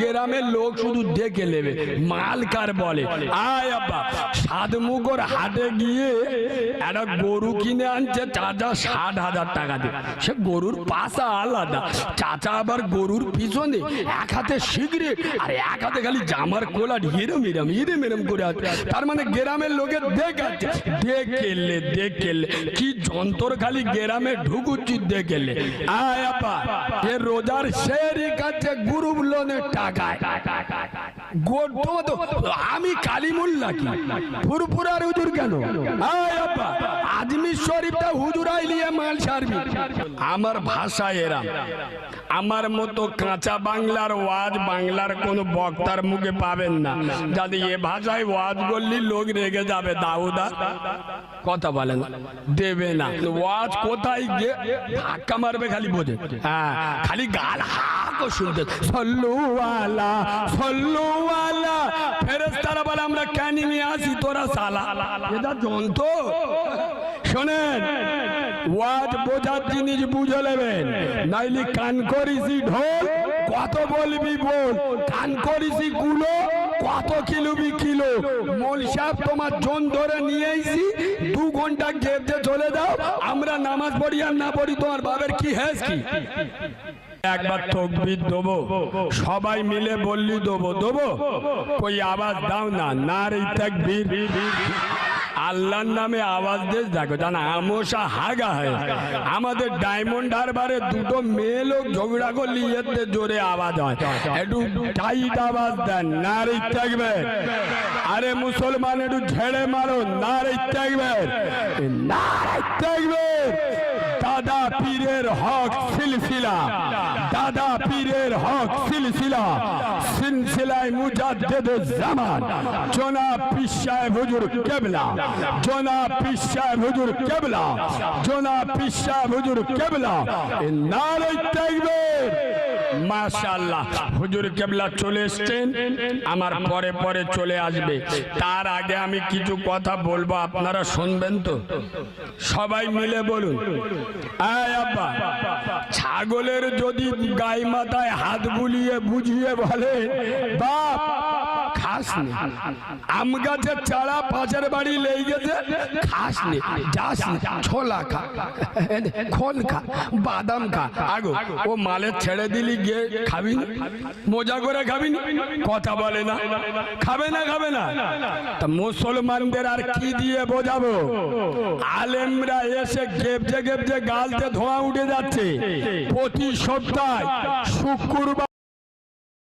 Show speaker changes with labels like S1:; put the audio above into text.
S1: গ্রামের লোক শুধু দেখে নেবে মালকার বলে। আয় আব্বা সাতমুখর হাটে গিয়ে একটা গরু কিনে আনছে চাচা 60,000 টাকা দিয়ে। সে গরুর পাশা আলাদা, চাচা আবার গরুর পিছনে এক হাতে সিগারেট আর এক হাতে খালি জামার কোলার হিরম হিরম করে আছে। তার মানে গ্রামের লোকের দেখাচ্ছে দেখেলে কি যন্ত্র খালি গ্রামে ঢুকুচ্ছি দেখেলে। আয় আব্বা এ রোজার শেরি কাছে গ্রুপ লোনের টাকায় আমি কালিমুল্লা কি ফুরফুরার হুজুর কেন? আয় আব্বা আজমির শরীফটা হুজুর আইলিয়ে মাল সারবি। আমার ভাষা এরা, আমার মতো কাঁচা বাংলার ওয়াজ বাংলার কোন বক্তার মুখে পাবেন না। যদি এ ভাষায় ওয়াজ করলি লোক রেগে যাবে, দাউদা কথা বলেন দেবে না। ওয়াজ কোথায় গিয়ে ধাক্কা মারবে খালি বোঝে, হ্যাঁ খালি গাল হাঁকো শুনতে সল্লু আলা সল্লু আলা। ফেরেশতারা বলে আমরা ক্যানিং এ আসি, তোরা সালা এটা যন্ত্র। শোনেন ওয়াজ বোঝার জিনিস বুঝে নেবেন, নাইলে কান করিসি ঢোল কত বলবি বল, কান করিসি গুলো কত কিলোবি কিলো। মোল সাহেব তোমার জন ধরে নিয়ে এসি 2 ঘন্টা গেপতে চলে দাও, আমরা নামাজ পড়ি আর না পড়ি তোমার বাবার কি হেস কি? একবার তকবীর দেবো সবাই মিলে বললি দেবো কই আওয়াজ দাও না, নারে তাকবীর। আল্লাহর নামে আওয়াজ দিয়ে দেখো জানা আমসা হাগা হয়। আমাদের ডায়মন্ড হারবারে 2টো মেয়ে লোক ঝগড়া করলি এতে জোরে আওয়াজ হয়, একটু টাইট আওয়াজ দেন নারে তাকবীর। আরে মুসলমান একটু ঝেড়ে মারো নারে তাকবীর নারে তাকবীর। দাদা পীরের হক সিলসিলা, দাদা পীরের হক সিলসিলা, সিলসিলায় মুজাদ্দিদুজ জামান জনাব পীর সাহেব হুজুর কিবলা, জনাব পীর সাহেব হুজুর কিবলা, জনাব পীর সাহেব হুজুর কিবলা। নারে তাকবীর। মাশাআল্লাহ হুজুর কিবলা চলে এসেছেন, আমার পরে পরে চলে আসবে। তার আগে আমি কিছু কথা বলবো, আপনারা শুনবেন তো? সবাই মিলে বলুন। আয় আব্বা ছাগলের যদি গায়ে মাথায় হাত বুলিয়ে বুঝিয়ে বলে বাপ খাস নি, আম গাছের চারা পাশের বাড়ি লেগে গেছে খাস নি, যাস নি, ছোলা খা, খোল খা, বাদাম খা, আগো ও মালের ছেড়ে দিলি গিয়ে খাবি, মজা করে খাবি, কথা বলে না, খাবে না খাবে না। তা মুসলমানদের আর কি দিয়ে বোঝাবো? আলেমরা এসে গেপজে গেপজে গালতে ধোঁয়া উঠে যাচ্ছে। প্রতি সপ্তাহে শুক্রবার